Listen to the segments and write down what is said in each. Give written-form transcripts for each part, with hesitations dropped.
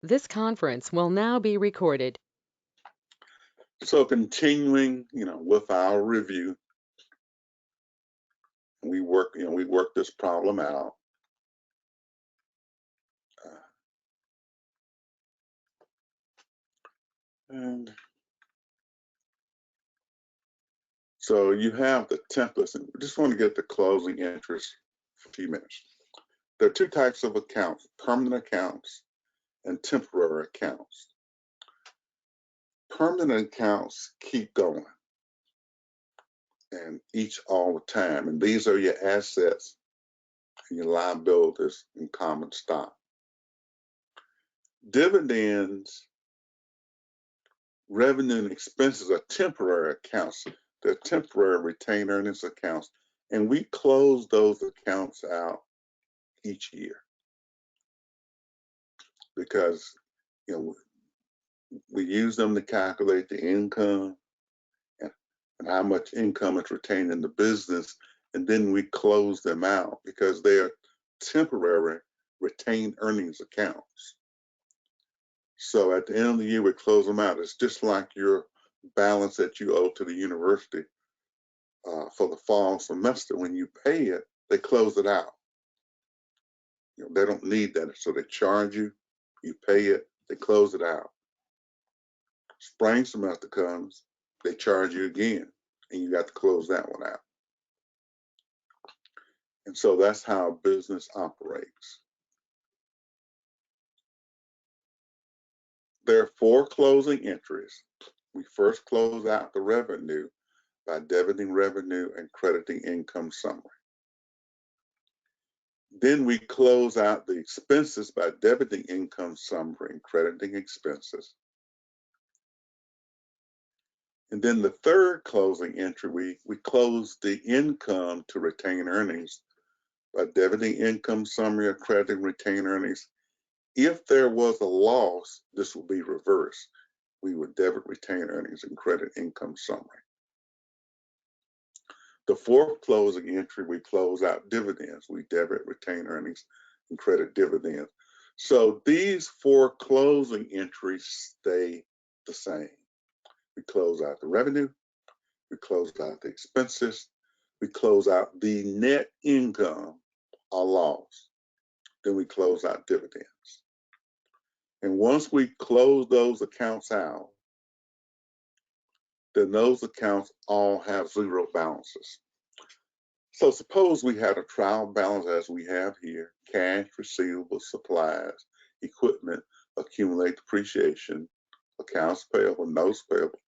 This conference will now be recorded. So continuing, with our review, we work this problem out. And so you have the templates, and we just want to get the closing interest for a few minutes. There are two types of accounts: permanent accounts and temporary accounts. Permanent accounts keep going, and each all the time. And these are your assets and your liabilities in common stock. Dividends, revenue, and expenses are temporary accounts. They're temporary retained earnings accounts, and we close those accounts out each year because we use them to calculate the income and how much income is retained in the business, and then we close them out because they are temporary retained earnings accounts. So at the end of the year, we close them out. It's just like your balance that you owe to the university for the fall semester. When you pay it, they close it out. They don't need that, so they charge you, you pay it, they close it out. Spring semester comes, they charge you again, and you got to close that one out. And so that's how business operates. There are four closing entries. We first close out the revenue by debiting revenue and crediting income summary. Then we close out the expenses by debiting income summary and crediting expenses. And then the third closing entry, we close the income to retained earnings by debiting income summary or crediting retained earnings. If there was a loss, this will be reversed. We would debit retained earnings and credit income summary. The fourth closing entry, we close out dividends. We debit retained earnings and credit dividends. So these four closing entries stay the same. We close out the revenue, we close out the expenses, we close out the net income or loss, then we close out dividends. And once we close those accounts out, then those accounts all have zero balances. So suppose we had a trial balance as we have here: cash, receivables, supplies, equipment, accumulate depreciation, accounts payable, notes payable,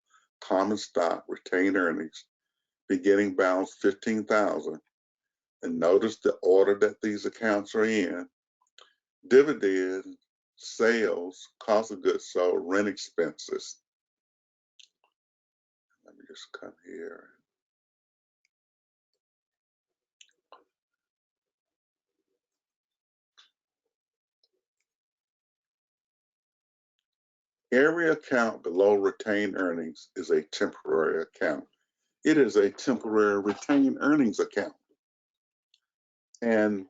common stock, retained earnings, beginning balance 15,000. And notice the order that these accounts are in: dividends, sales, cost of goods sold, rent expenses. Let me just come here. Every account below retained earnings is a temporary account. It is a temporary retained earnings account. And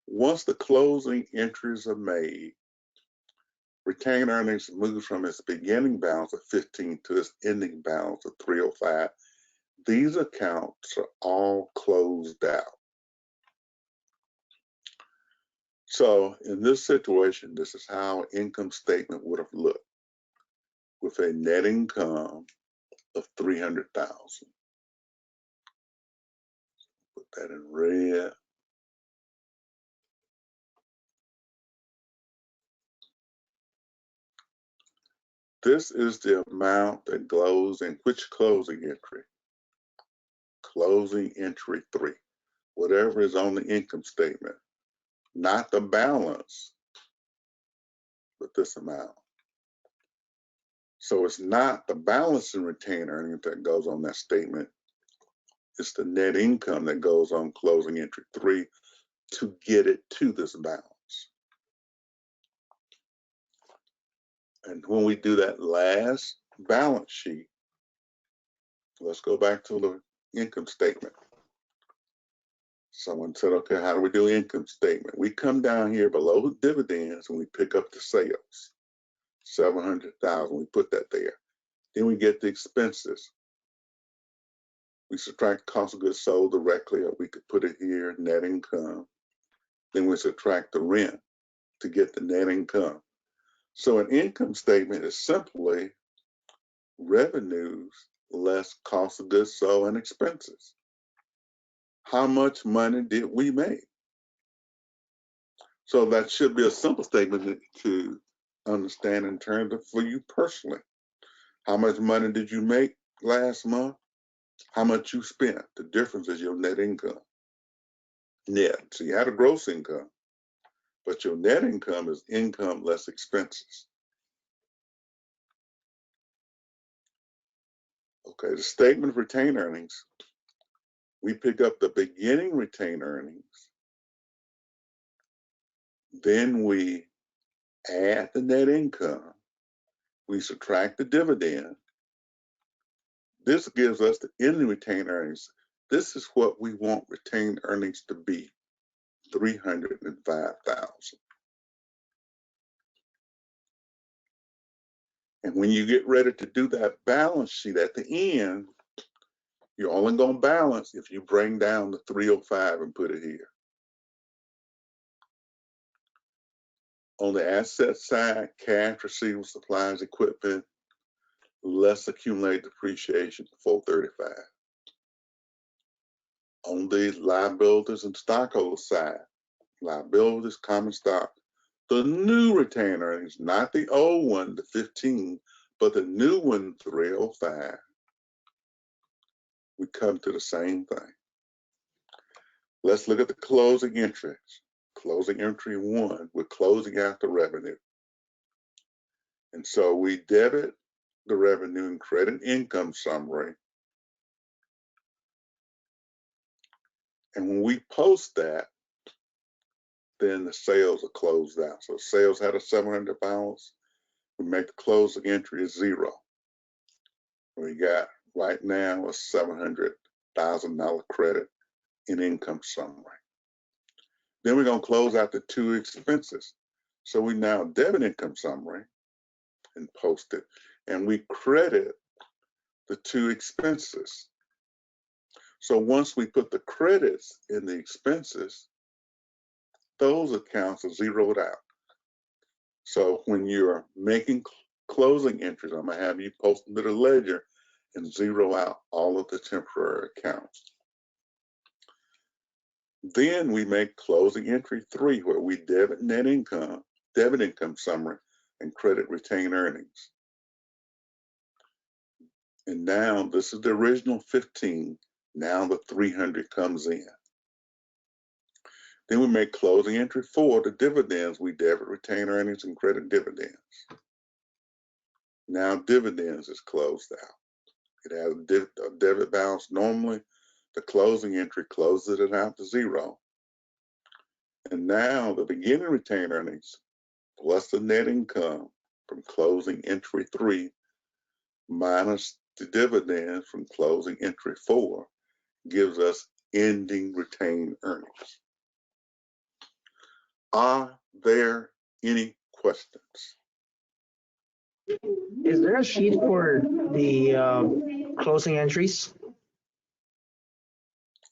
once the closing entries are made, retained earnings moves from its beginning balance of 15 to its ending balance of 305. These accounts are all closed out. So in this situation, this is how an income statement would have looked, with a net income of 300,000. Put that in red. This is the amount that goes in which closing entry? Closing entry 3, whatever is on the income statement, not the balance, but this amount. So it's not the balance in retained earnings that goes on that statement. It's the net income that goes on closing entry 3 to get it to this balance. And when we do that last balance sheet, let's go back to the income statement. Someone said, okay, how do we do income statement? We come down here below dividends and we pick up the sales, 700,000. We put that there. Then we get the expenses. We subtract cost of goods sold directly, or we could put it here, net income. Then we subtract the rent to get the net income. So an income statement is simply revenues less cost of goods sold and expenses. How much money did we make? So that should be a simple statement to understand in terms of for you personally. How much money did you make last month? How much you spent? The difference is your net income. Net. So you had a gross income, but your net income is income less expenses. Okay, the statement of retained earnings, we pick up the beginning retained earnings, then we add the net income, we subtract the dividend. This gives us the ending retained earnings. This is what we want retained earnings to be, 305,000. And when you get ready to do that balance sheet at the end, you're only going to balance if you bring down the 305 and put it here. On the asset side, cash, receivables, supplies, equipment, less accumulated depreciation, 435. On the liabilities and stockholder side, liabilities, common stock, the new retained earnings, not the old one, the 15, but the new one, 305. We come to the same thing. Let's look at the closing entries. Closing entry 1, we're closing out the revenue. And so we debit the revenue and credit income summary. And when we post that, then the sales are closed out. So sales had a 700 balance. We make the closing entry as 0. We got right now a $700,000 credit in income summary. Then we're going to close out the 2 expenses. So we now debit income summary and post it, and we credit the 2 expenses. So once we put the credits in the expenses, those accounts are zeroed out. So when you're making closing entries, I'm going to have you post them to the ledger and zero out all of the temporary accounts. Then we make closing entry 3, where we debit net income, debit income summary, and credit retained earnings. And now this is the original 15. Now the 300 comes in. Then we make closing entry 4, the dividends. We debit retained earnings and credit dividends. Now dividends is closed out. It has a debit balance normally. The closing entry closes it out to 0. And now the beginning retained earnings plus the net income from closing entry 3 minus the dividends from closing entry 4 gives us ending retained earnings. Are there any questions? Is there a sheet for the closing entries?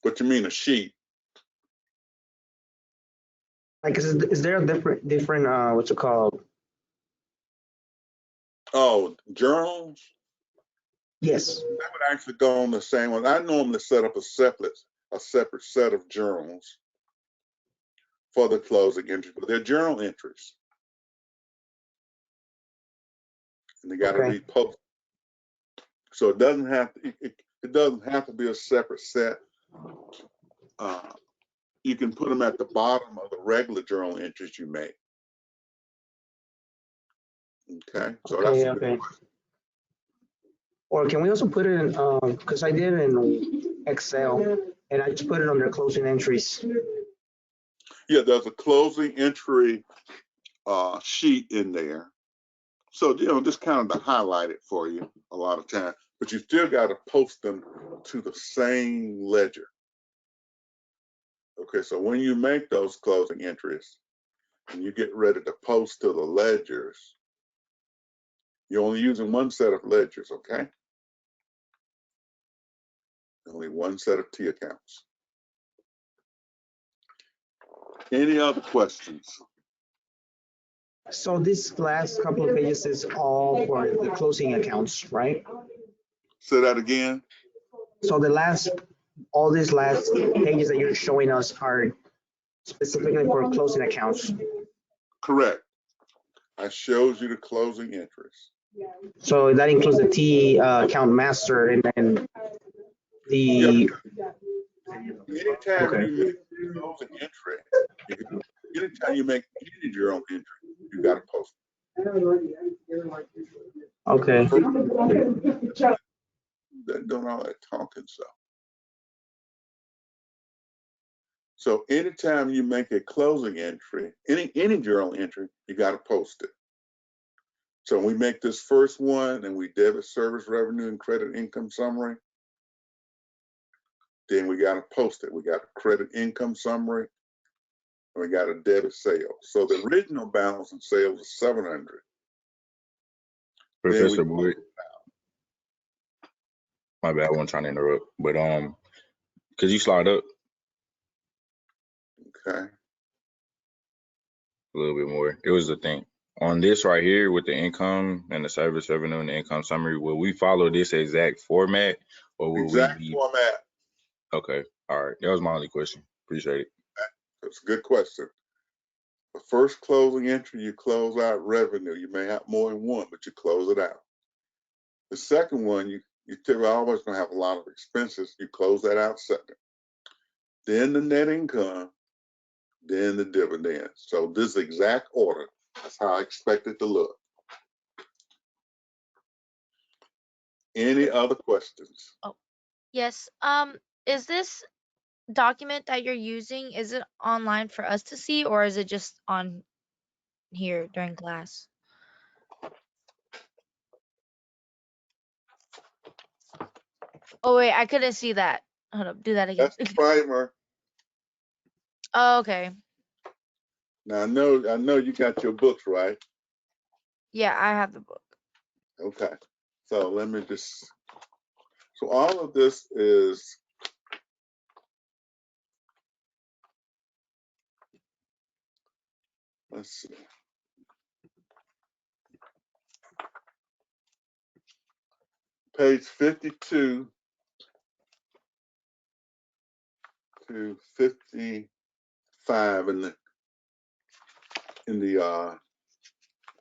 What you mean, a sheet? Like, is there a different what's it called? Oh, journals? Yes. That would actually go on the same one. I normally set up a separate set of journals for the closing entries, but they're journal entries. And they got to be posted. So it doesn't have to, it doesn't have to be a separate set. You can put them at the bottom of the regular journal entries you make. Okay. So Okay. that's Okay. Or can we also put it in? Because I did it in Excel, and I just put it under closing entries. Yeah, there's a closing entry sheet in there. So, just kind of to highlight it for you a lot of time, but you still got to post them to the same ledger. Okay, so when you make those closing entries and you get ready to post to the ledgers, you're only using one set of ledgers, okay? Only one set of T accounts. Any other questions? So this last couple of pages is all for the closing accounts, right? Say that again. So all these last pages that you're showing us are specifically for closing accounts. Correct. I showed you the closing entries. So that includes the T account master and then the. Anytime Okay. you make a closing entry, anytime you make any journal entry, you got to post Okay. it. They're doing all that talking stuff. So anytime you make a closing entry, any journal entry, you got to post it. So we make this first one and we debit service revenue and credit income summary. Then we got to post it. We got a credit income summary. And we got a debit sales. So the original balance in sales is 700. Professor Boyd. My bad, I wasn't trying to interrupt. But could you slide up Okay. a little bit more? It was the thing. On this right here with the income and the service revenue and the income summary, will we follow this exact format or will Exact we be format. okay? All right. That was my only question. Appreciate it. That's a good question. The first closing entry, you close out revenue. You may have more than one, but you close it out. The second one, you typically always gonna have a lot of expenses. You close that out second. Then the net income, then the dividends. So this exact order, that's how I expect it to look. Any other questions? Oh, yes. Is this document that you're using, is it online for us to see or is it just on here during class? Oh wait, I couldn't see that. Hold up, do that again. That's the primer. Oh, okay. Now I know you got your books, right? Yeah, I have the book. Okay. So let me just, so all of this is let's see. Page 52 to 55 in the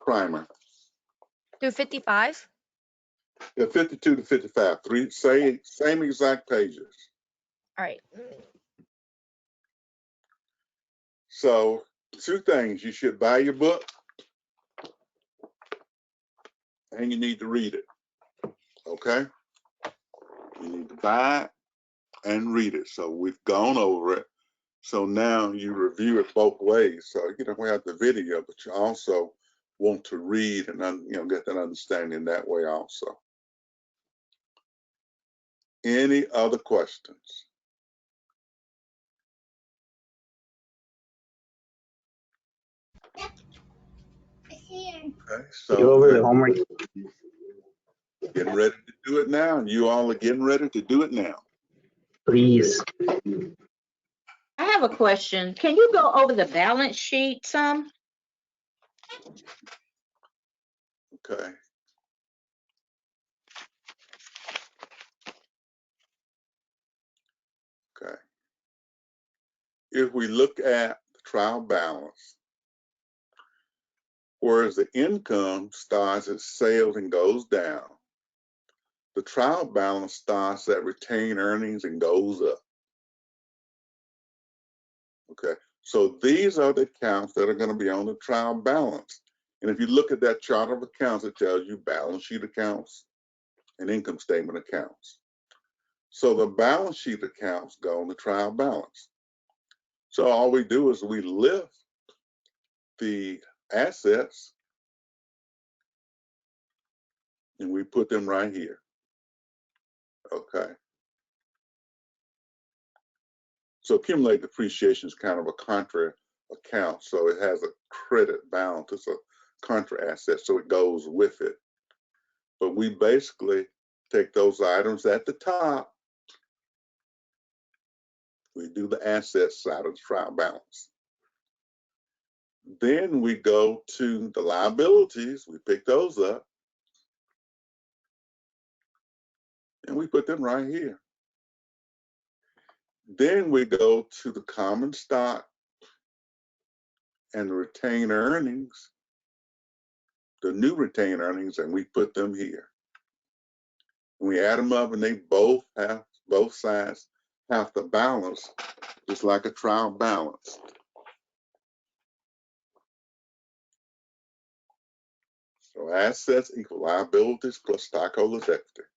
primer. Through 55? Yeah, 52 to 55. Same exact pages. All right. So two things, you should buy your book and you need to read it. Okay? You need to buy it and read it. So we've gone over it. So now you review it both ways. So we have the video, but you also want to read and get that understanding that way also. Any other questions? Okay, so You over the homework. getting ready to do it now, and you all are getting ready to do it now. Please. I have a question. Can you go over the balance sheet some? Okay. Okay. If we look at the trial balance, whereas the income starts at sales and goes down, the trial balance starts at retained earnings and goes up. Okay, so these are the accounts that are going to be on the trial balance. And if you look at that chart of accounts, it tells you balance sheet accounts and income statement accounts. So the balance sheet accounts go on the trial balance. So all we do is we lift the assets and we put them right here. Okay. So accumulated depreciation is kind of a contra account. So it has a credit balance. It's a contra asset, so it goes with it. But we basically take those items at the top. We do the asset side of the trial balance. Then we go to the liabilities. We pick those up. And we put them right here. Then we go to the common stock and the retained earnings, the new retained earnings, and we put them here. And we add them up, and they both sides have to balance, just like a trial balance. So assets equal liabilities plus stockholders' equity.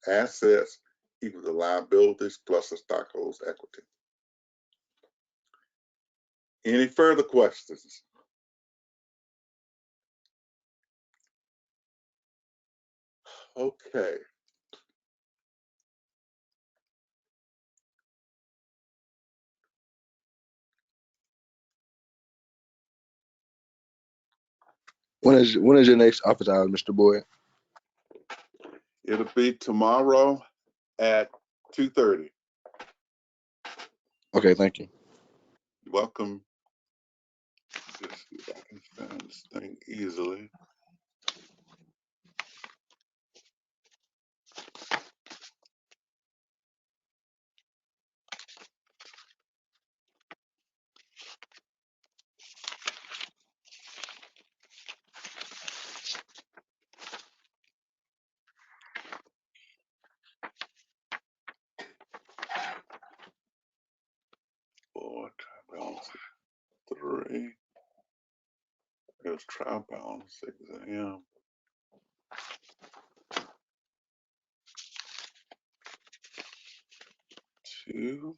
Assets equal the liabilities plus the stockholders' equity. Any further questions? Okay. When is your next office hours, Mr. Boyd? It'll be tomorrow at 2:30. Okay, thank you. You're welcome. Just see if I can find this thing easily. Four, trial balance 3. There's trial balance exam. 2.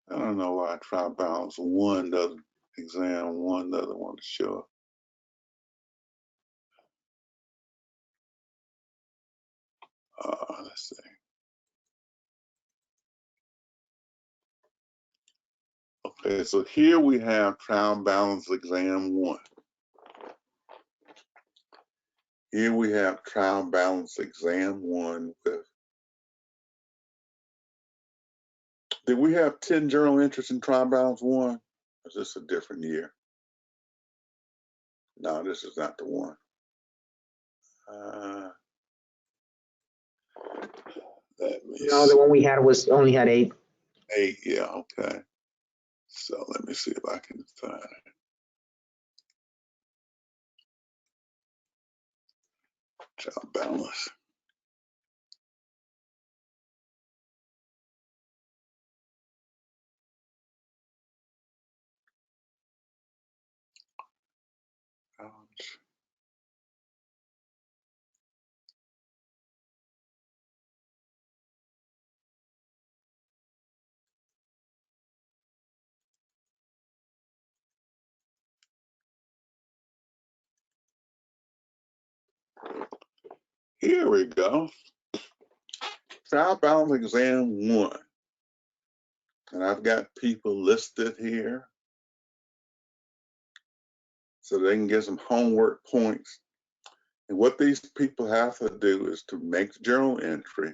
I don't know why trial balance 1 doesn't exam 1 doesn't want to show up. Let's see. Okay, so here we have trial balance exam 1. Here we have trial balance exam 1 with. Did we have 10 journal entries in trial balance 1? Or is this a different year? No, this is not the one. No, the one we had only had 8. 8, yeah, okay. So let me see if I can find it. Trial balance. Ouch. Here we go. Trial balance exam 1. And I've got people listed here so they can get some homework points. And what these people have to do is to make the journal entry.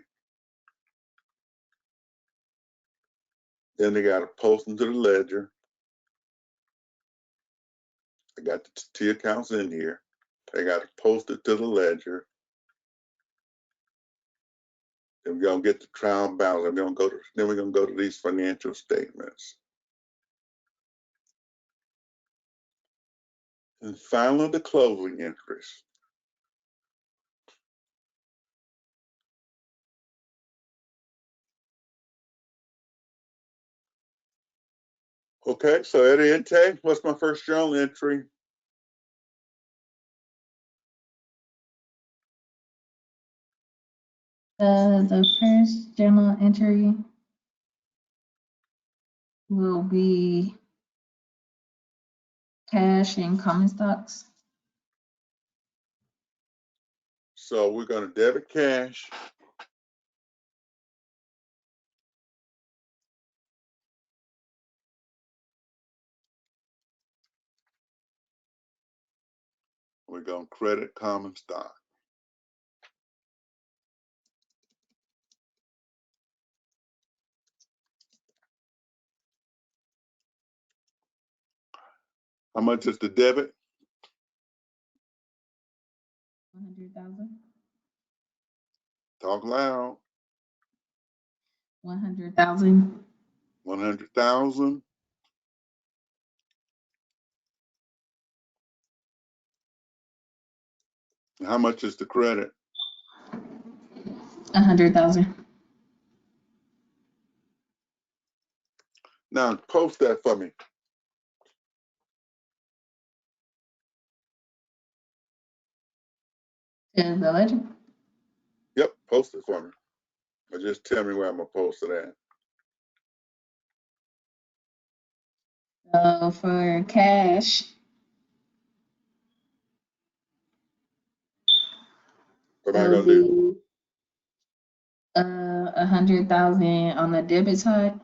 Then they got to post them to the ledger. I got the T accounts in here. They got to post it to the ledger. Then we're gonna get the trial balance. Then we're gonna go to these financial statements. And finally, the closing entries. Okay, so at the intake, what's my first journal entry? The first journal entry will be cash and common stocks. So we're going to debit cash. We're going to credit common stock. How much is the debit? 100,000. Talk loud. 100,000. 100,000. How much is the credit? 100,000. Now post that for me. To the ledger. Yep, post it for me. Or just tell me where I'm going to post it at. So for cash, What am I it'll going to do? be 100,000 on the debit side.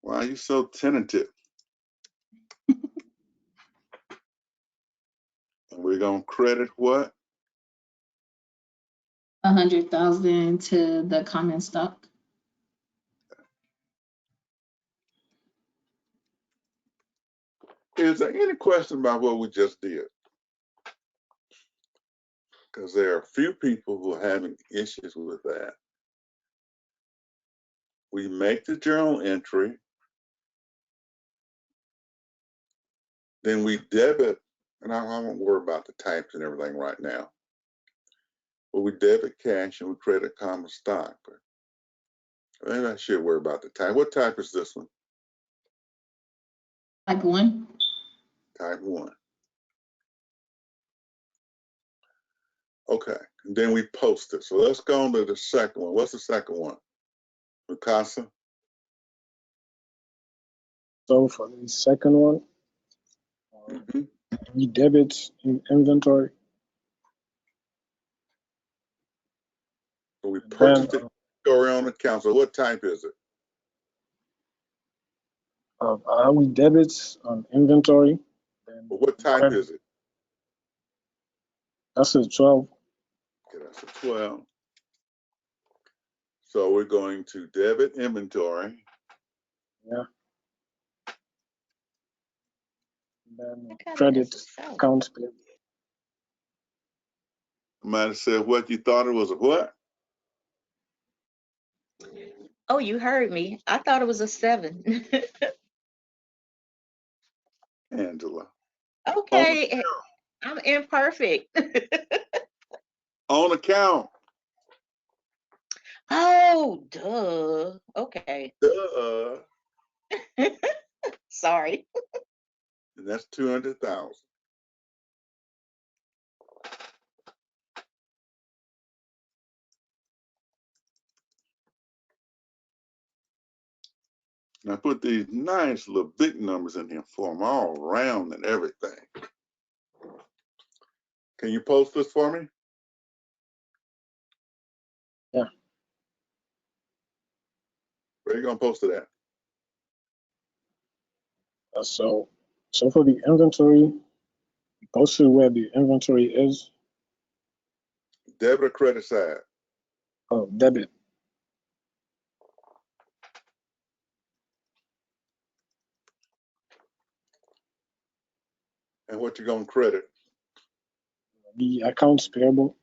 Why are you so tentative? And we're going to credit what? 100,000 to the common stock. Is there any question about what we just did? Because there are a few people who are having issues with that. We make the journal entry, then we debit, and I won't worry about the types and everything right now. But we debit cash and we credit common stock. But maybe I should worry about the type. What type is this one? Type 1. Type 1. Okay, and then we post it. So let's go on to the second one. What's the second one? Mikasa? So for the second one, we debit in inventory. So we And purchased then it, go on account. So what type is it? we debit on inventory. Then Well, what we type credit. is it? That's a 12. Okay, that's a 12. So we're going to debit inventory. Yeah. Then I got it as credit a 7. accounts payable. Might have said what you thought it was a what? Oh, you heard me. I thought it was a 7. Angela. Okay, I'm imperfect. On account. Oh, duh. Okay. Duh. Sorry. And that's 200,000. And I put these nice little big numbers in here for them, all round and everything. Can you post this for me? Yeah. Where are you going to post it at? So for the inventory, post it where the inventory is. Debit or credit side? Oh, debit. And what you going to credit? The accounts payable.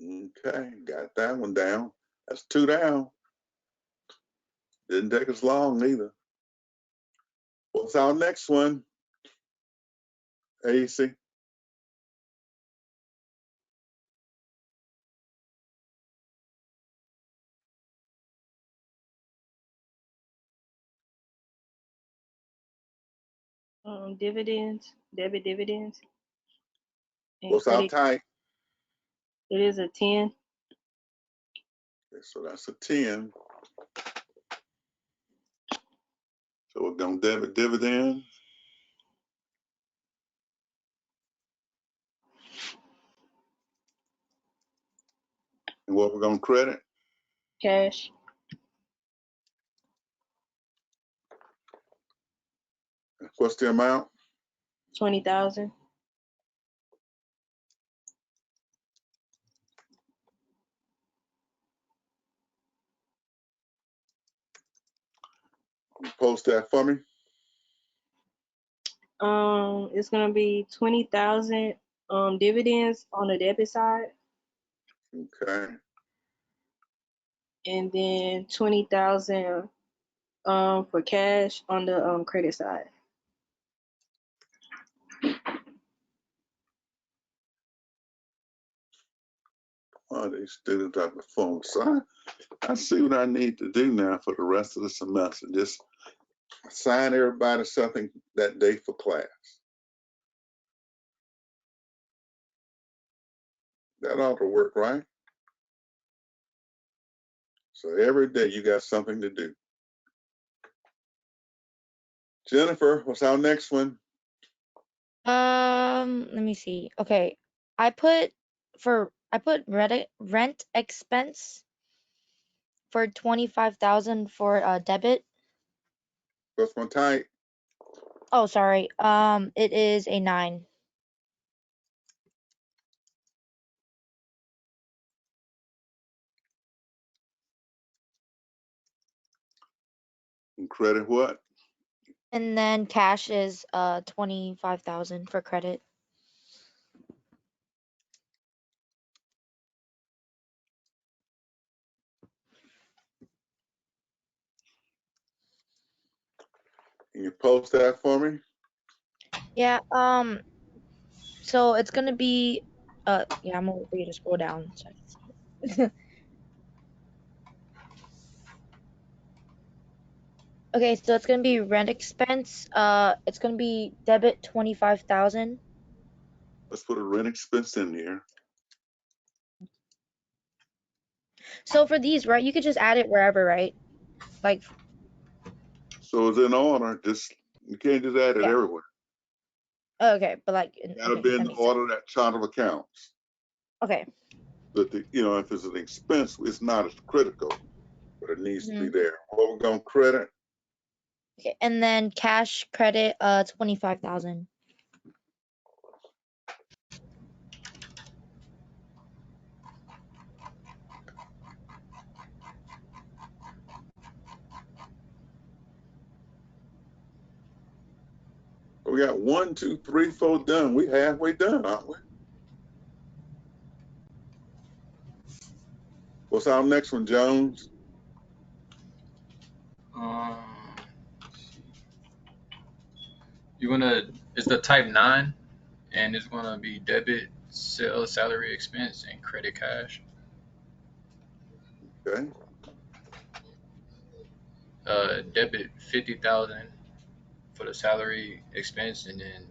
Okay, got that one down. That's 2 down. Didn't take us long either. What's our next one? AC? dividends, debit dividends. And What's our credit, type? it is a 10. Okay, so that's a 10. So we're gonna debit dividends. And what we're gonna credit? Cash. What's the amount? 20,000. Post that for me. It's gonna be 20,000 dividends on the debit side, Okay. and then 20,000 for cash on the credit side. Oh, these students on the phone. So I see what I need to do now for the rest of the semester. Just assign everybody something that day for class. That ought to work, right? So every day you got something to do. Jennifer, what's our next one? Let me see. Okay, I put rent expense for 25,000 for debit. What's my type? Oh, sorry. It is a 9. And credit what? And then cash is 25,000 for credit. Can you post that for me? Yeah. So it's gonna be yeah, I'm gonna wait for you to scroll down so I can see it. Okay, so it's gonna be rent expense. It's gonna be debit 25,000. Let's put a rent expense in here. So for these, right, you could just add it wherever, right? Like, So it's in order. Just you can't just add it yeah. everywhere. Okay, but like, Gotta okay, be in that the makes sense. order of that chart of accounts. Okay. But if it's an expense, it's not as critical, but it needs to be Mhm. there. What we're gonna credit? Okay, and then cash credit 25,000. We got 1, 2, 3, 4 done. We halfway done, aren't we? What's our next one, Jones? Um, it's the type 9, and it's gonna be debit sales salary expense and credit cash. Okay. Debit 50,000 for the salary expense, and then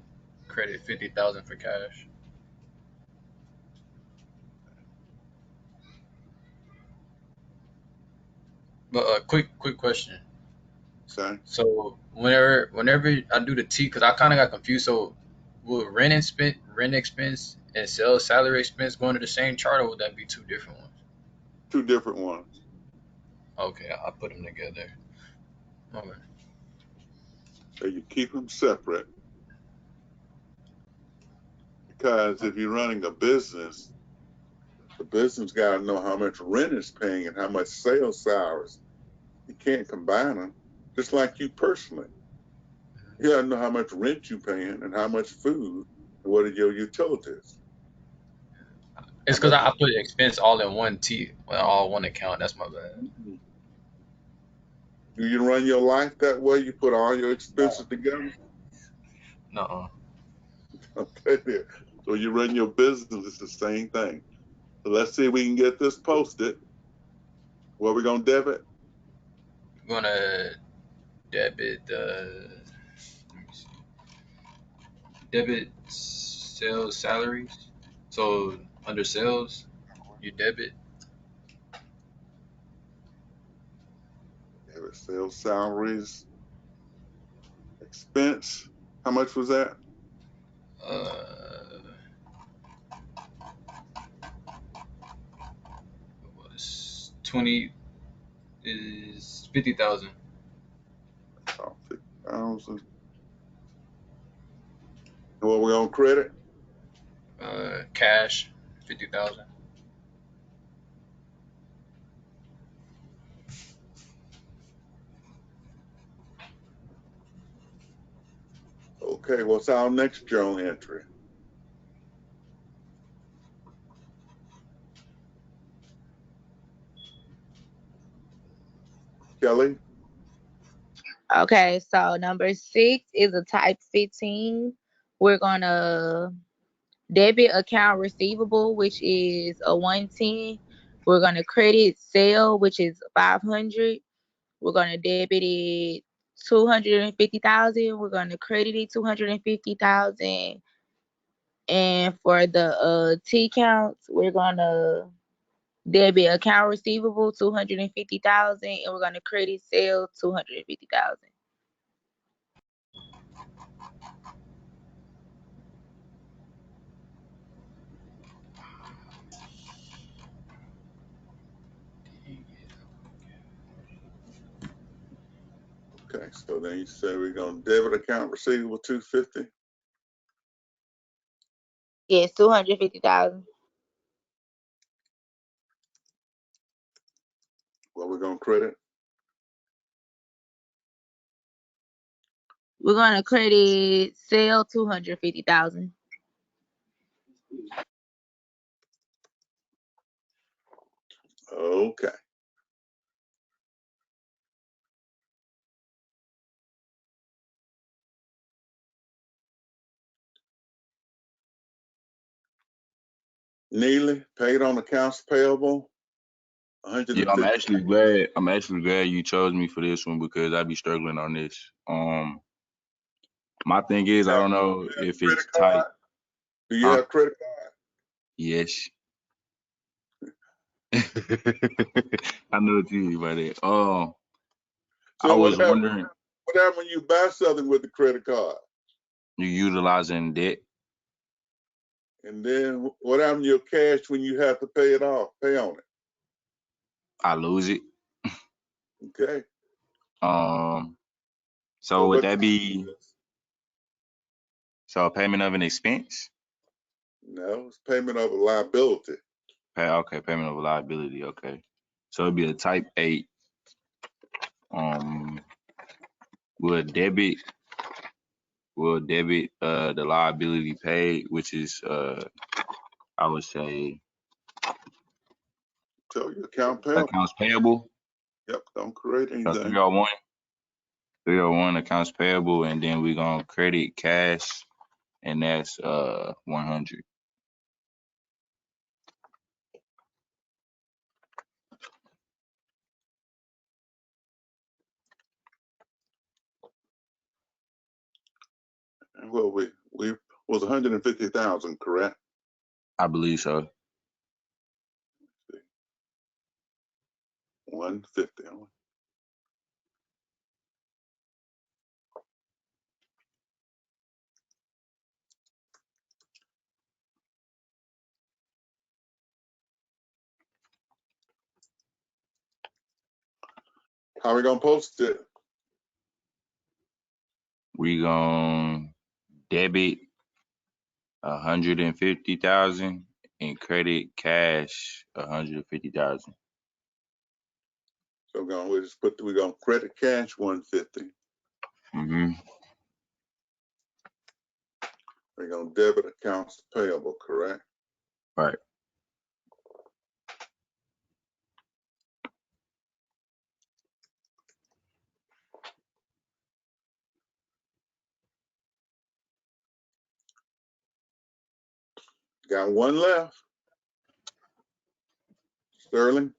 credit 50,000 for cash. But quick question. Okay. So whenever I do the T, because I kind of got confused. So will rent expense and sales salary expense go into the same chart, or would that be two different ones? 2 different ones. Okay, I put them together. Okay. So you keep them separate because if you're running a business, the business got to know how much rent it's paying and how much sales salaries. You can't combine them. Just like you personally, you got to know how much rent you're paying and how much food and what are your utilities. How It's because much I put expense all in one T, well, all one account. That's my bad. do you run your life that way? You put all your expenses together. No. Okay, there. So you run your business. It's the same thing. So let's see if we can get this posted. What we gonna debit? We're gonna debit the. Let me see. debit sales salaries. So under sales, you debit. Debit sales salaries, expense. How much was that? Uh, was 20 is 50,000. Oh, 50,000. And what we on credit? Cash 50,000. Okay, what's our next journal entry? Kelly? Okay, so number 6 is a type 15. We're gonna debit account receivable, which is a 110. We're gonna credit sale, which is 500. We're gonna debit it 250,000. We're gonna credit it 250,000. And for the T counts, we're gonna debit account receivable 250,000, and we're gonna credit sale 250,000. Okay, so then you say we're going to debit account receivable 250. Yes, 250,000. What we're going to credit? We're gonna credit sale 250,000. Okay. Neely, paid on accounts payable, Yeah, I'm 150. actually glad. I'm actually glad you chose me for this one because I be struggling on this. My thing is I don't know You have if credit it's card? tight. Do you Huh? have credit card? Yes. I know what you mean by that. I So was wondering, what happens when you buy something with the credit card? you utilizing debt? And then what happens to your cash when you have to pay it off, pay on it? I lose it. Okay. So So would what that type be is this? so a payment of an expense? No, it's payment of a liability. Okay, payment of a liability. Okay, so it'd be a type 8. Um, will debit the liability paid, which is I would say Tell your account payable. accounts payable. Yep, don't create So anything. 301 accounts payable, and then we're gonna credit cash, and that's 100. And well, we was 150,000, correct? I believe so. 150. How we gonna post it? We gonna debit 150,000 and credit cash 150,000. So we're gonna credit cash 150. Mm-hmm. We're gonna debit accounts payable, correct? Right. Got one left. Sterling.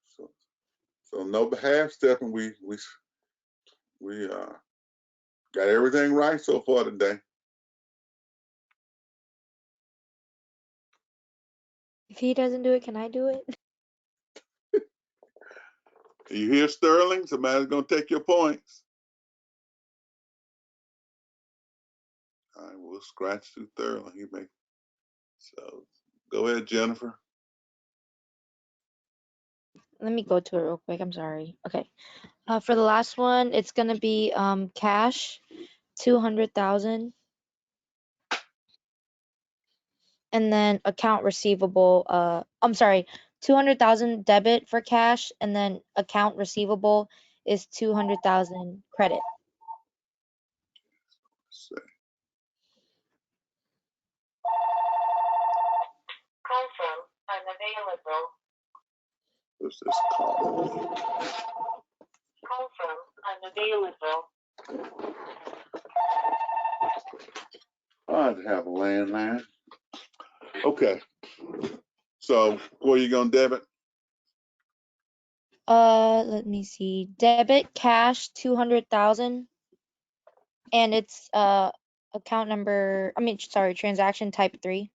So So no half stepping. We got everything right so far today. If he doesn't do it, can I do it? You hear Sterling? Somebody's gonna take your points. All right, we'll scratch through Sterling. He may. So go ahead, Jennifer. Let me go to it real quick. I'm sorry. Okay. For the last one, it's gonna be cash, 200,000, and then account receivable. I'm sorry, 200,000 debit for cash, and then account receivable is 200,000 credit. Let's see. Call from unavailable. What's this call? Call from unavailable. I'd have a landline. Okay. So where you gonna debit? Let me see. Debit cash 200,000, and it's account number. I mean, sorry, transaction type 3.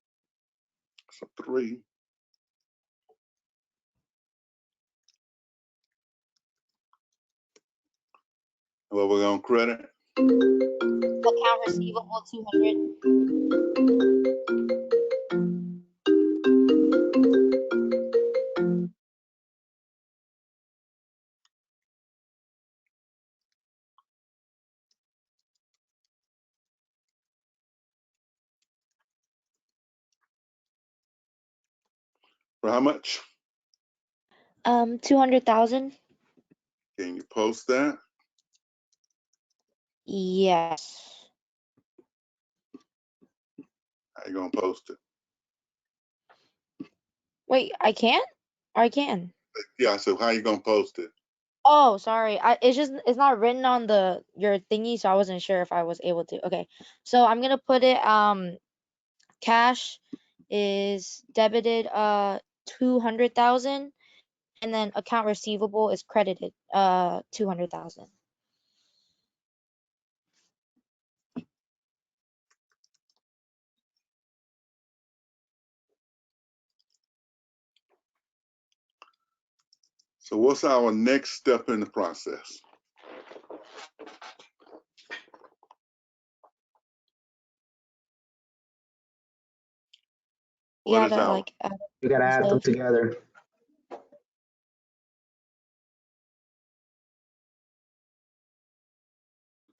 So 3. Well, we're gonna credit. Account receivable 200. For how much? 200,000. Can you post that? Yes. How you gonna post it? Wait, I can't? Or I can? Yeah, so how you gonna post it? Oh, sorry. It's not written on your thingy, so I wasn't sure if I was able to. Okay. So I'm gonna put it cash is debited 200,000, and then account receivable is credited 200,000. So what's our next step in the process? You What is gotta our? like add You gotta add them stuff. together.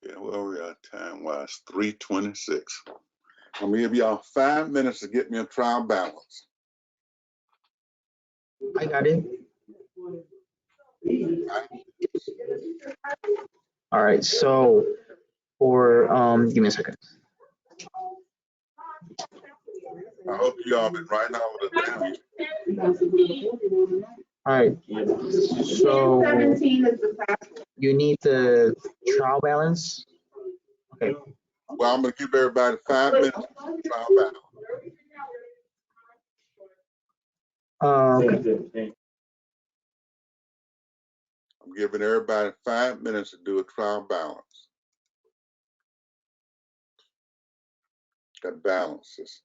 Yeah, well, we are time wise 3:26. I'm gonna give y'all 5 minutes to get me a trial balance. I got it. All right, so for give me a second. I hope you all been writing all of this down. All right, so you need the trial balance. Okay. Well, I'm gonna give everybody 5 minutes to trial balance. Okay. I'm giving everybody 5 minutes to do a trial balance. Got balances.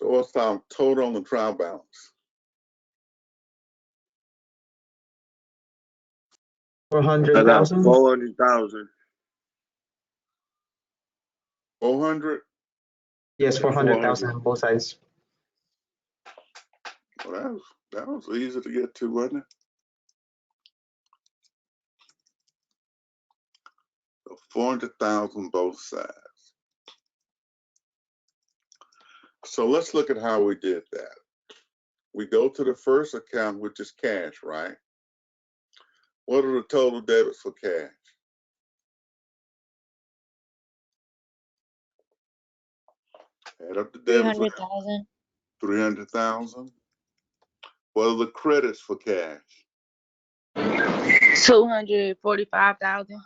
So what's our total on the trial balance? 400,000. 400,000. 400? Yes, 400,000 on both sides. Well, that was easy to get to, wasn't it? So 400,000 both sides. So let's look at how we did that. We go to the first account, which is cash, right? What are the total debits for cash? Add up the debits. 300,000. 300,000. What are the credits for cash? 245,000.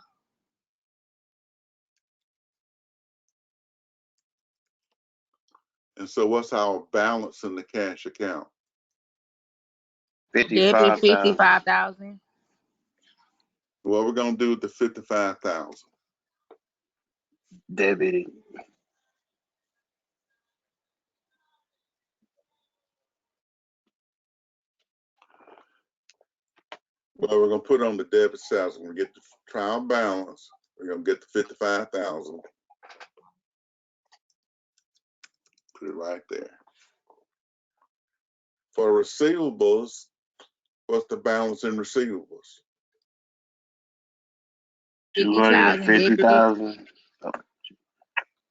And so what's our balance in the cash account? Debit 55,000. 55,000. What we're gonna do with the 55,000? Debited. Well, we're gonna put it on the debit side. So when we get the trial balance, we're gonna get the 55,000. Put it right there. For receivables, what's the balance in receivables? 50,000 debited. 250,000.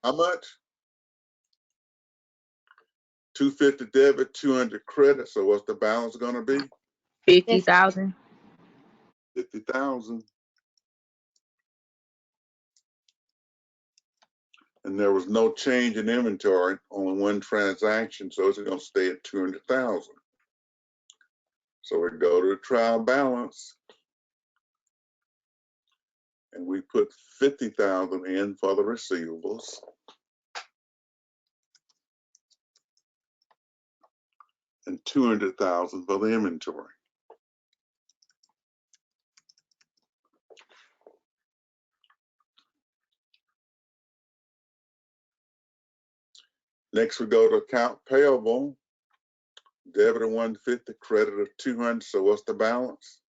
How much? 250 debit, 200 credit. So what's the balance gonna be? 50,000. 50,000. And there was no change in inventory, only one transaction, so it's gonna stay at 200,000. So we go to the trial balance and we put 50,000 in for the receivables. And 200,000 for the inventory. Next, we go to account payable. Debit of 150, credit of 200. So what's the balance?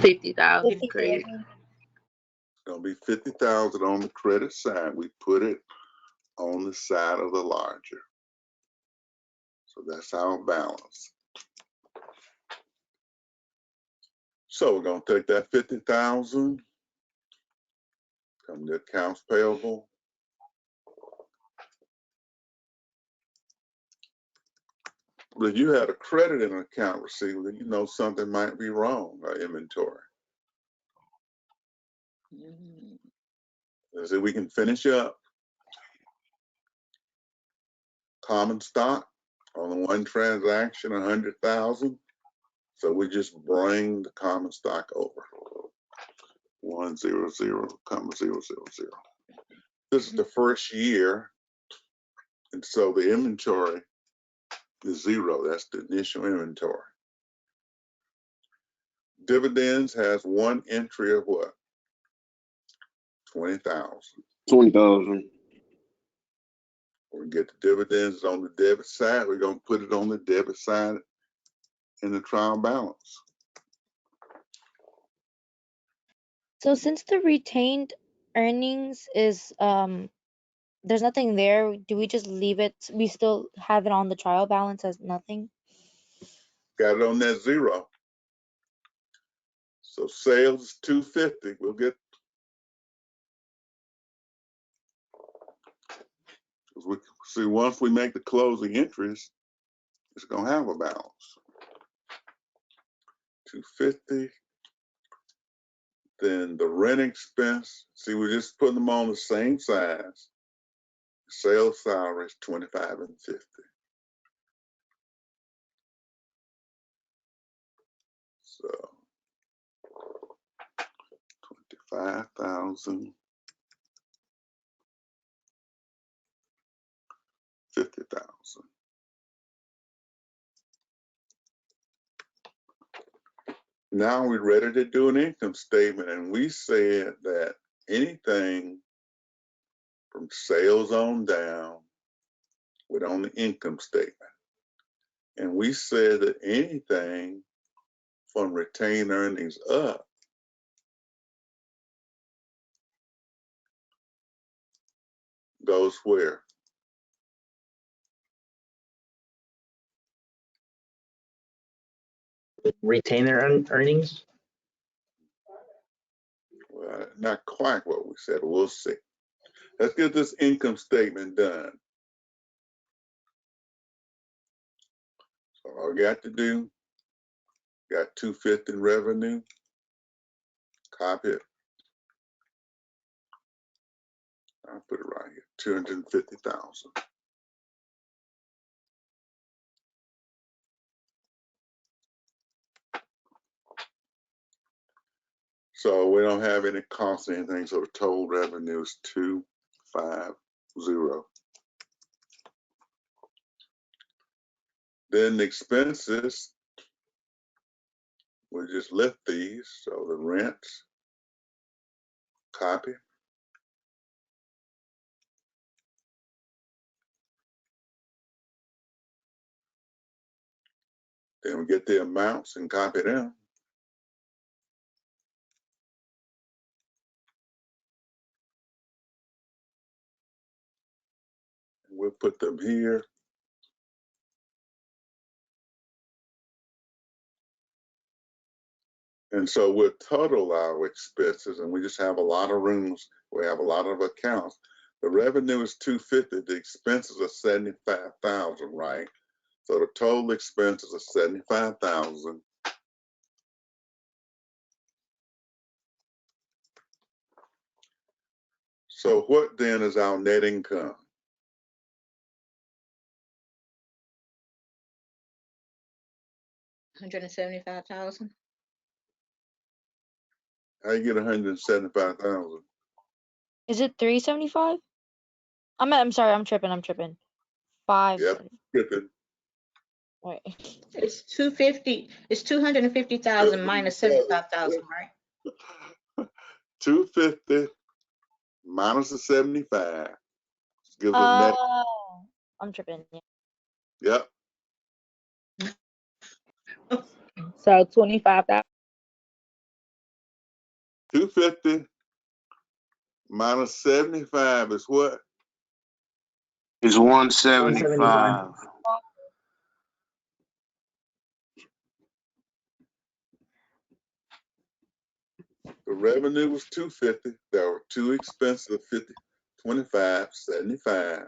50,000 credit. 50,000. It's gonna be 50,000 on the credit side. We put it on the side of the larger. So that's our balance. So we're gonna take that 50,000, come to accounts payable. But if you had a credit in an account receivable, you know something might be wrong or inventory. So we can finish up. Common stock on the one transaction, 100,000. So we just bring the common stock over. 100,000. This is the first year, and so the inventory is 0. That's the initial inventory. Dividends has one entry of what? 20,000. 20,000. We get the dividends on the debit side. We're gonna put it on the debit side in the trial balance. So since the retained earnings is there's nothing there, do we just leave it? We still have it on the trial balance as nothing? Got it on that 0. So sales is 250. We'll get, we see once we make the closing entries, it's gonna have a balance. 250. Then the rent expense, see, we're just putting them on the same size. Sales salary is 25 and 50. So 25,000, 50,000. Now we're ready to do an income statement, and we said that anything from sales on down We're on the income statement. And we said that anything from retained earnings up goes where? Retainer earnings. Well, not quite what we said. We'll see. Let's get this income statement done. So all we got to do, got 250 in revenue, copy it. I'll put it right here, 250,000. So we don't have any costs or anything, so the total revenue is 250. Then the expenses, we just lift these, so the rents, copy. Then we get the amounts and copy them. And we'll put them here. And so we'll total our expenses, and we just have a lot of rooms. We have a lot of accounts. The revenue is 250. The expenses are 75,000, right? So the total expenses are 75,000. So what then is our net income? $175,000. How you get 175,000? Is it 375? I'm sorry, I'm tripping. 5. Yep, skipping. Wait. It's 250. It's 250,000 minus 75,000, right? 250 minus the 75 gives us net. I'm tripping. Yeah. Yep. So 25,000. 250 minus 75 is what? It's 175. The revenue was 250. There were two expenses, 50, 25, 75.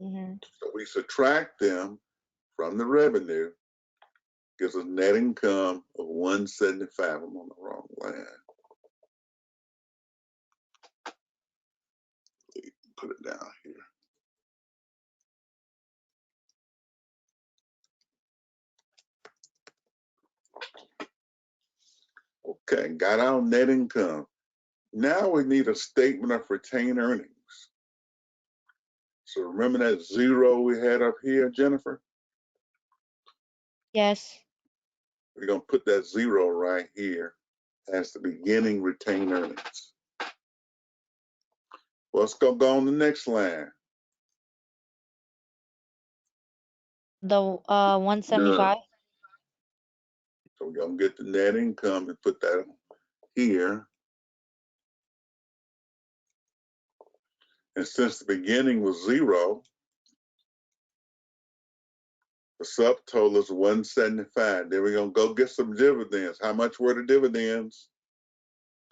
Mm-hmm. So we subtract them from the revenue, gives us net income of 175. I'm on the wrong line. Put it down here. Okay, got our net income. Now we need a statement of retained earnings. So remember that zero we had up here, Jennifer? Yes. We're going to put that zero right here as the beginning retained earnings. Well, let's go on the next line. The 175. So we're going to get the net income and put that here. And since the beginning was zero, the subtotal is 175. Then we're going to go get some dividends. How much were the dividends?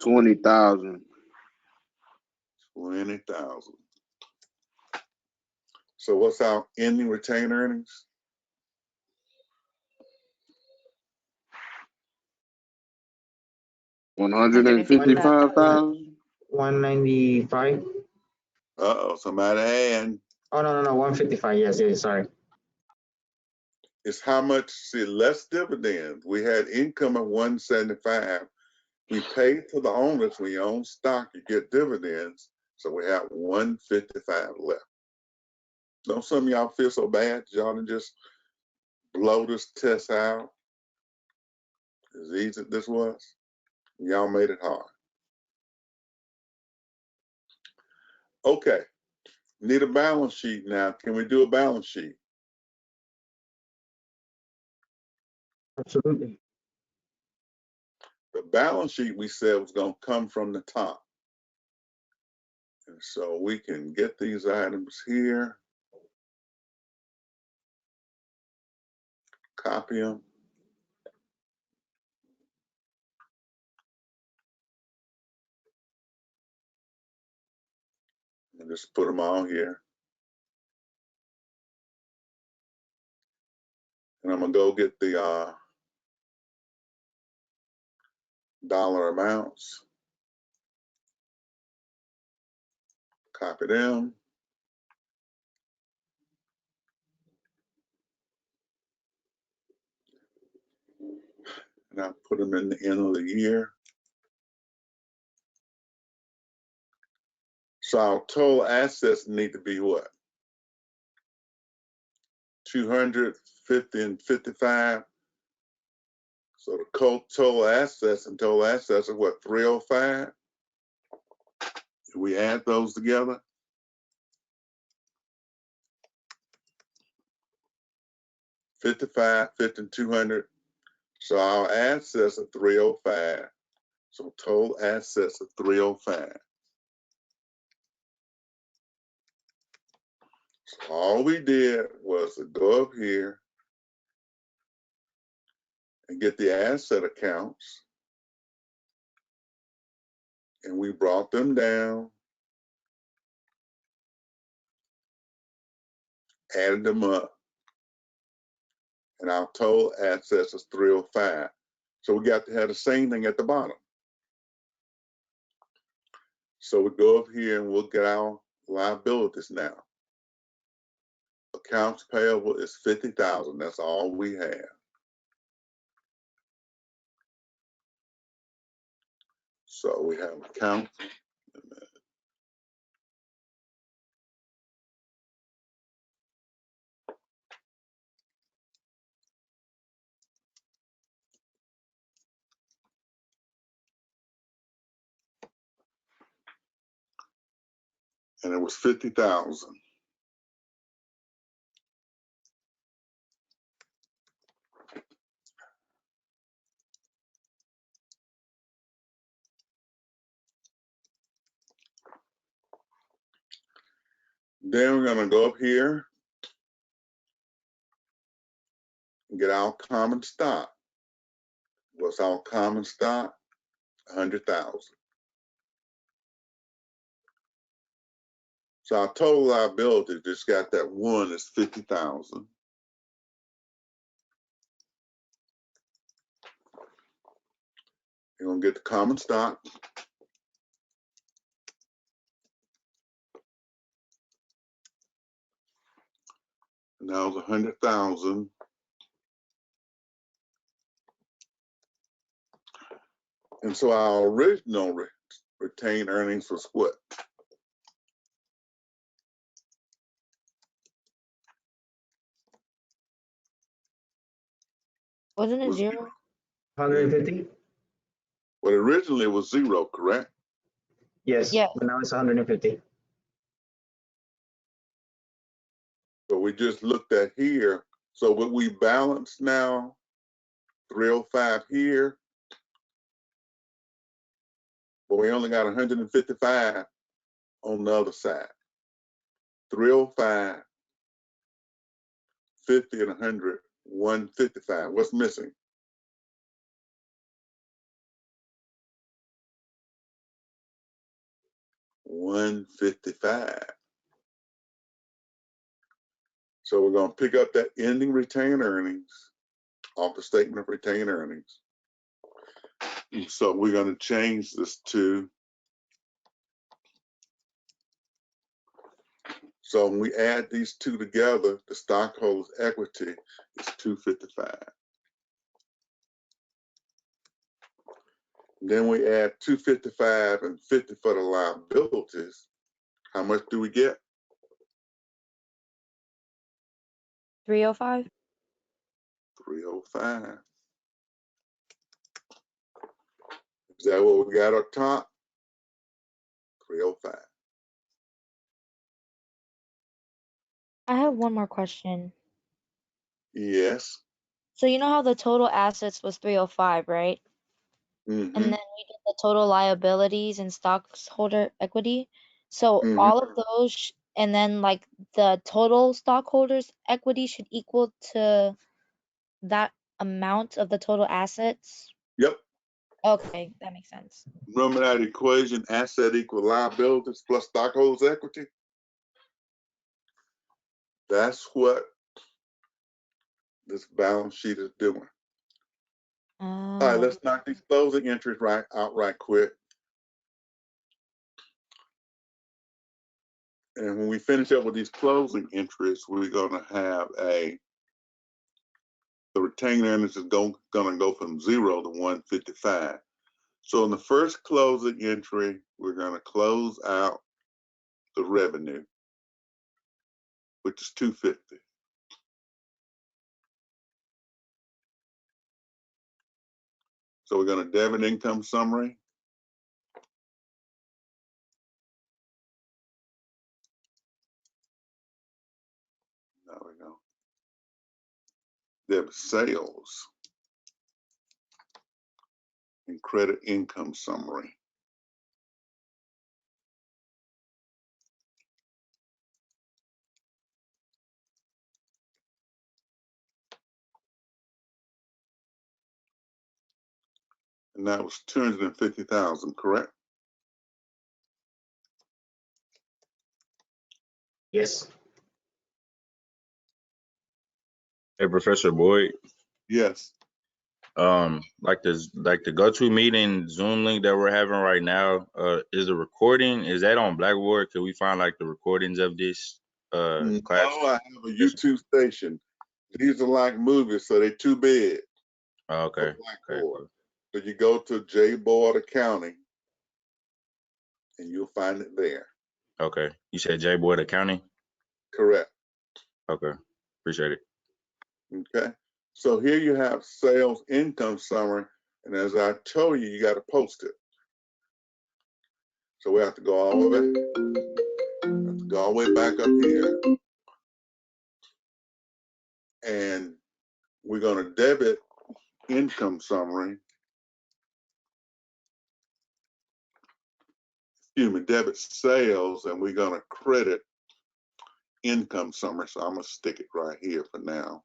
20,000. 20,000. So what's our ending retained earnings? 155,000. 195. Uh-oh, somebody had. Oh, no, 155. Yes, sorry. It's how much, see, less dividends. We had income of 175. We paid to the owners. When you own stock, you get dividends. So we have 155 left. Don't some of y'all feel so bad? Y'all done just blow this test out as easy as this was? Y'all made it hard. Okay, Need a balance sheet now. Can we do a balance sheet? Absolutely. The balance sheet we said was going to come from the top. And so we can get these items here, copy them. And just put them all here. And I'm going to go get the dollar amounts, copy them. And I'll put them in the end of the year. So our total assets need to be what? 250 and 55. So the total assets are what, 305? If we add those together, 55, 50, and 200. So our assets are 305. So total assets are 305. So all we did was to go up here and get the asset accounts, and we brought them down, added them up, and our total assets is 305. So we got to have the same thing at the bottom. So we go up here and we'll get our liabilities now. Accounts payable is 50,000. That's all we have. So we have accounts. And it was 50,000. Then we're gonna go up here and get our common stock. What's our common stock? 100,000. So our total liability just got that one is 50,000. You're gonna get the common stock. And that was 100,000. And so our original retained earnings was what? Wasn't it Was 0? 150? Well, originally it was 0, correct? Yes, Yes. but now it's 150. So we just looked at here. So what we balance now, 305 here, but we only got 155 on the other side. 305, 50, and 100, 155. What's missing? $155. So we're going to pick up that ending retained earnings off the statement of retained earnings. So we're going to change this to, so when we add these two together, the stockholders' equity is 255. Then we add 255 and 50 for the liabilities. How much do we get? 305? 305. Is that what we got up top? 305. I have one more question. Yes. So you know how the total assets was 305, right? And then Mm-hmm. we did the total liabilities and stockholder equity. So Mm-hmm. all of those, and then like the total stockholders equity should equal to that amount of the total assets. Yep. Okay, that makes sense. Remember that equation, asset equal liabilities plus stockholders equity? That's what this balance sheet is doing. All right, Oh, let's knock these closing entries out right quick. And when we finish up with these closing entries, we're gonna have the retained earnings is gonna go from 0 to 155. So in the first closing entry, we're gonna close out the revenue, which is 250. So we're gonna debit income summary. There we go. Debit sales and credit income summary. And that was 250,000, correct? Yes. Hey, Professor Boyd. Yes. Like the go-to meeting Zoom link that we're having right now, is the recording, is that on Blackboard? Can we find like the recordings of this class? Oh, I have a YouTube station. These are like movies, so they're too big Oh, for okay. Okay, Blackboard. cool. So you go to J Board Accounting and you'll find it there. Okay. You said J Boyd Accounting? Correct. Okay. Appreciate it. Okay. So here you have sales income summary. And as I told you, you got to post it. So we have to go all the way back up here. And we're going to debit income summary. Debit sales, and we're going to credit income summary. So I'm going to stick it right here for now.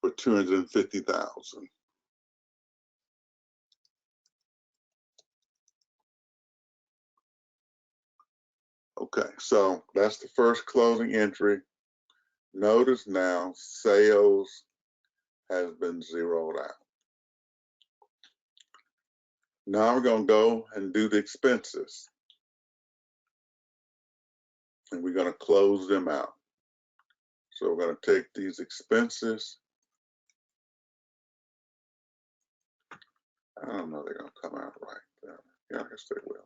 For 250,000. Okay, so that's the first closing entry. Notice now sales has been zeroed out. Now we're going to go and do the expenses. And we're going to close them out. So we're going to take these expenses. I don't know, they're going to come out right. Yeah, I guess they will.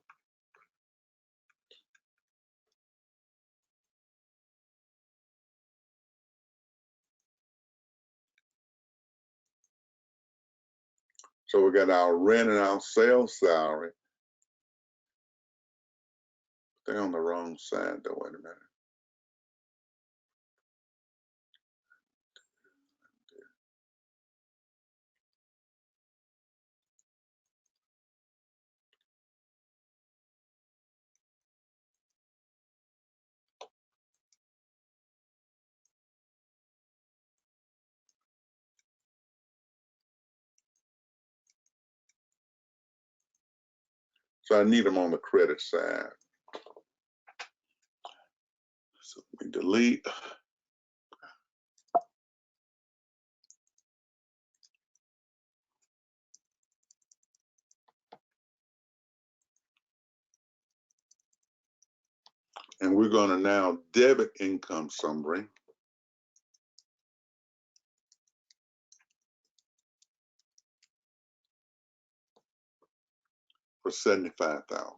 So we got our rent and our sales salary. They're on the wrong side though, wait a minute. So I need them on the credit side. So we delete. And we're going to now debit income summary for 75,000.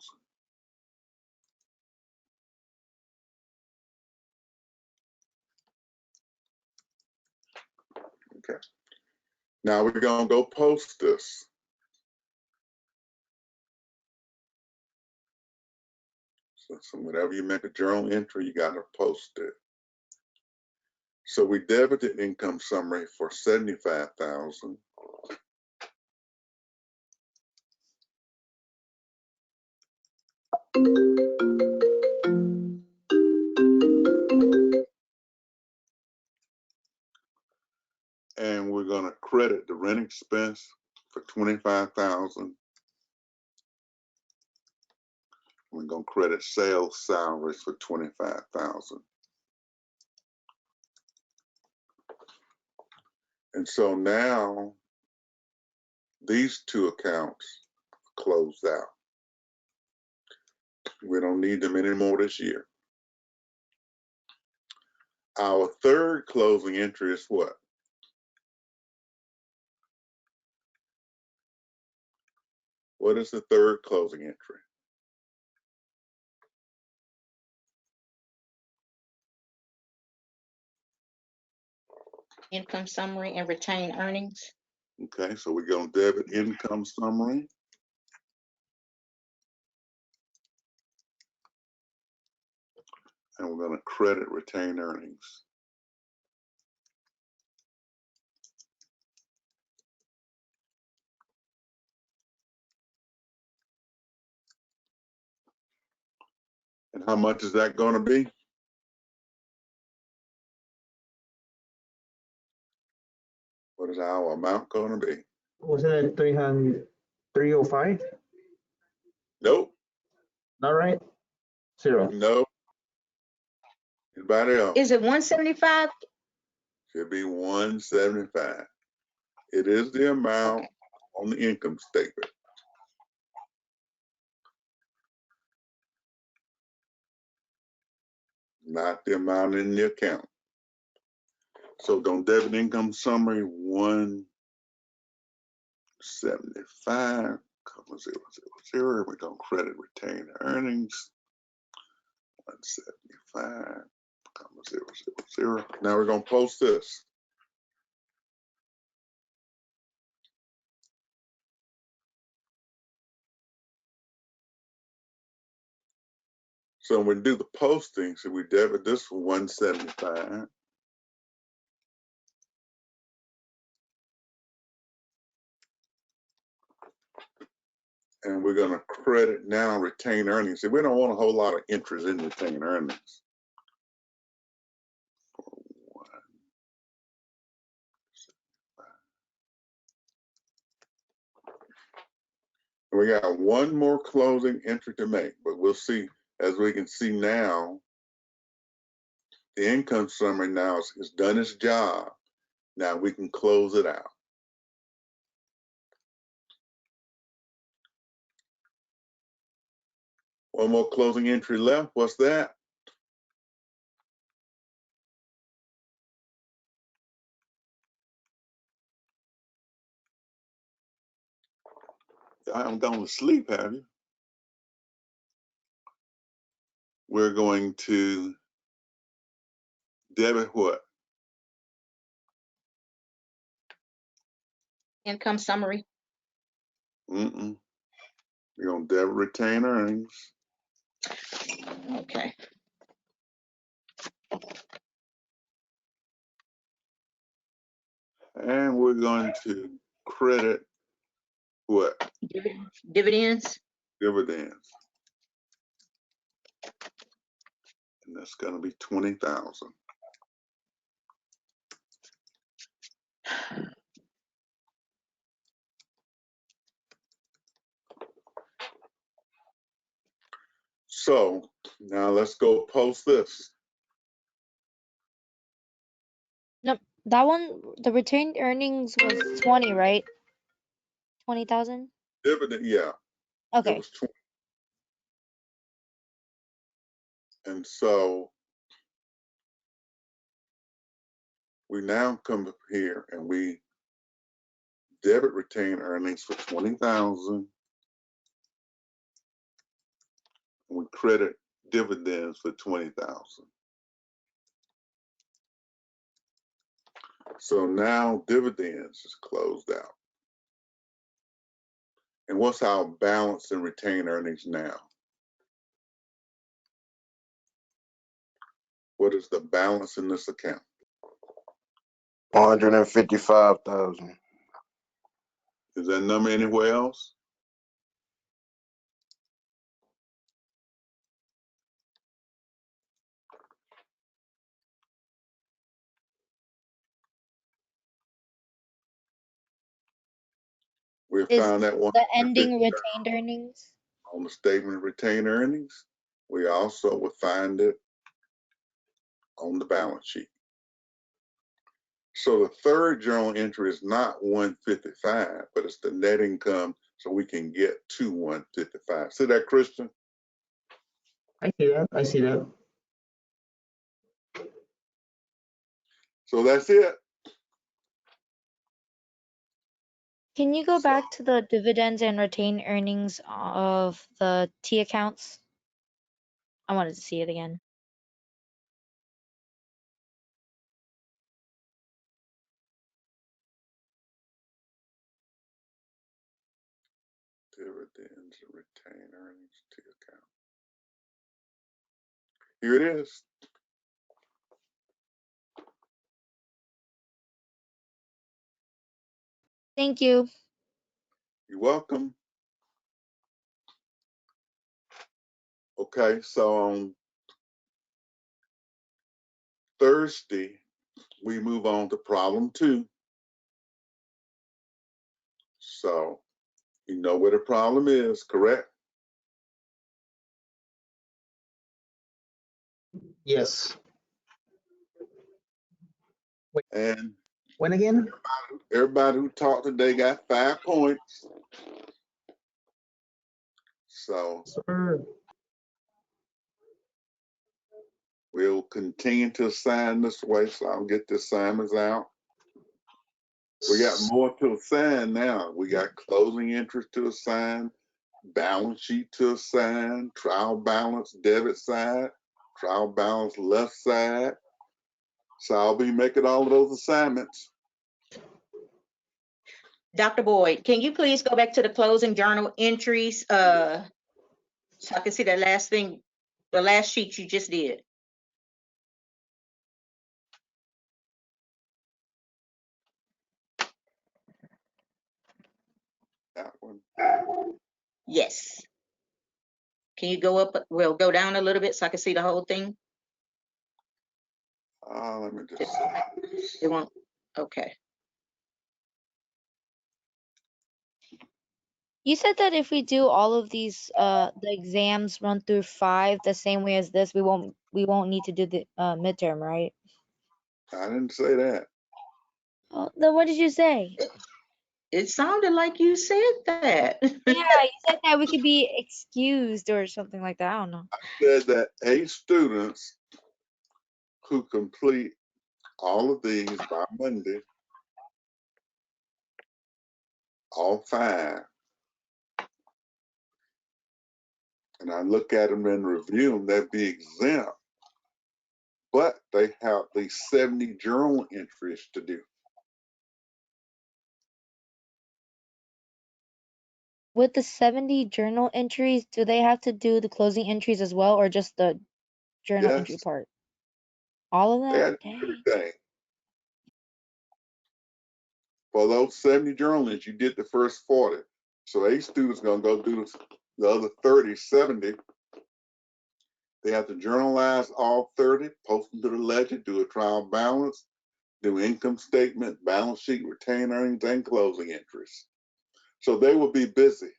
Okay. Now we're gonna go post this. So whenever you make a journal entry, you gotta post it. So we debited income summary for $75,000. And we're gonna credit the rent expense for $25,000. We're gonna credit sales salaries for $25,000. And so now these two accounts closed out. We don't need them anymore this year. Our third closing entry is what? What is the third closing entry? Income summary and retained earnings. Okay, so we're gonna debit income summary. And we're gonna credit retained earnings. And how much is that gonna be? What is our amount gonna be? Was it 305? Nope, Not right? Zero. nope. Anybody else? Is it 175? Should be 175. It is the amount on the income statement, not the amount in the account. So don't debit income summary 175, 000. We're gonna credit retained earnings 175, 000. Now we're gonna post this. So when we do the posting, so we debit this for 175. And we're gonna credit now retained earnings. See, we don't want a whole lot of interest in retained earnings. We got one more closing entry to make, but we'll see, as we can see now, the income summary now has done its job. Now we can close it out. One more closing entry left. What's that? I haven't gone to sleep, have you? We're going to debit what? Income summary. We're going to debit retained earnings. Okay. And we're going to credit what? Dividends. Dividends. And that's going to be 20,000. So now let's go post this. No, that one, the retained earnings was 20, right? 20,000? Dividend, yeah. It Okay. was 20. And so we now come up here and we debit retained earnings for 20,000. We credit dividends for 20,000. So now dividends is closed out. And what's our balance and retained earnings now? What is the balance in this account? 155,000. Is that number anywhere else? We Is found that one the ending retained earnings? on the statement of retained earnings. We also would find it on the balance sheet. So the third journal entry is not 155, but it's the net income, so we can get to 155. See that, Christian? I see that. I see that. So that's it. Can you go So back to the dividends and retained earnings of the T accounts? I wanted to see it again. dividends and retained earnings to account. Here it is. Thank you. You're welcome. Okay, so on Thursday, we move on to problem 2. So you know what the problem is, correct? Yes. And When again? everybody who talked today got 5 points. So Sir. we'll continue to assign this way, so I'll get the assignments out. We got more to assign now. We got closing interest to assign, balance sheet to assign, trial balance debit side, trial balance left side. So I'll be making all of those assignments. Dr. Boyd, can you please go back to the closing journal entries, so I can see the last thing, the last sheet you just did? That one. Yes. Can you go up, well, go down a little bit so I can see the whole thing? Let me just It won't, okay. You said that if we do all of these, the exams run through 5 the same way as this, we won't need to do the midterm, right? I didn't say that. Oh, then what did you say? It sounded like you said that. Yeah, you said that we could be excused or something like that. I don't know. Said that 8 students who complete all of these by Monday, all 5, and I look at them and review them, they'd be exempt, but they have these 70 journal entries to do. With the 70 journal entries, do they have to do the closing entries as well, or just the journal entry Yes, part? All of they that? had to do Dang. everything. For those 70 journal entries, you did the first 40. So 8 students gonna go do the other 30, 70. They have to journalize all 30, post them to the ledger, do a trial balance, do income statement, balance sheet, retain earnings, and closing entries. So they will be busy.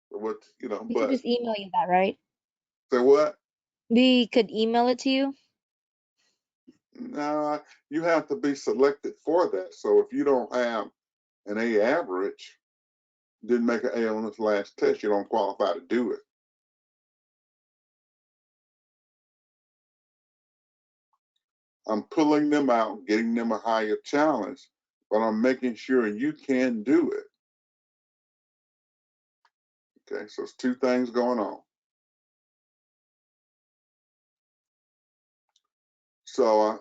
What, We could but just email you that, right? say what? We could email it to you. No, you have to be selected for that. So if you don't have an A average, didn't make an A on this last test, you don't qualify to do it. I'm pulling them out, getting them a higher challenge, but I'm making sure you can do it. Okay, so it's 2 things going on. So,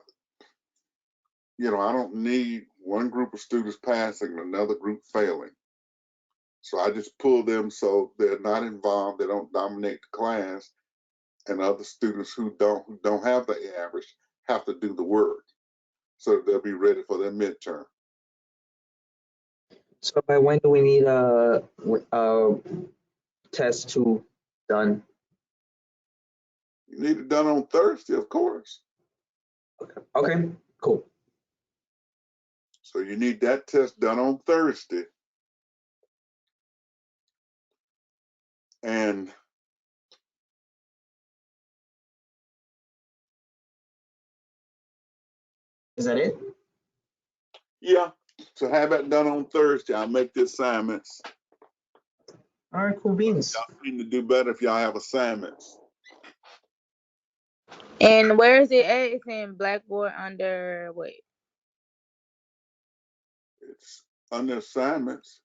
I don't need one group of students passing and another group failing. So I just pull them so they're not involved, they don't dominate the class, and other students who don't have the average have to do the work so that they'll be ready for their midterm. So by when do we need test two done? You need it done on Thursday, of course. Okay, cool. So you need that test done on Thursday. And Is that it? yeah, so have that done on Thursday. I'll make the assignments. All right, cool beans. Y'all need to do better if y'all have assignments. And where is it at? It's in Blackboard under what? It's under assignments.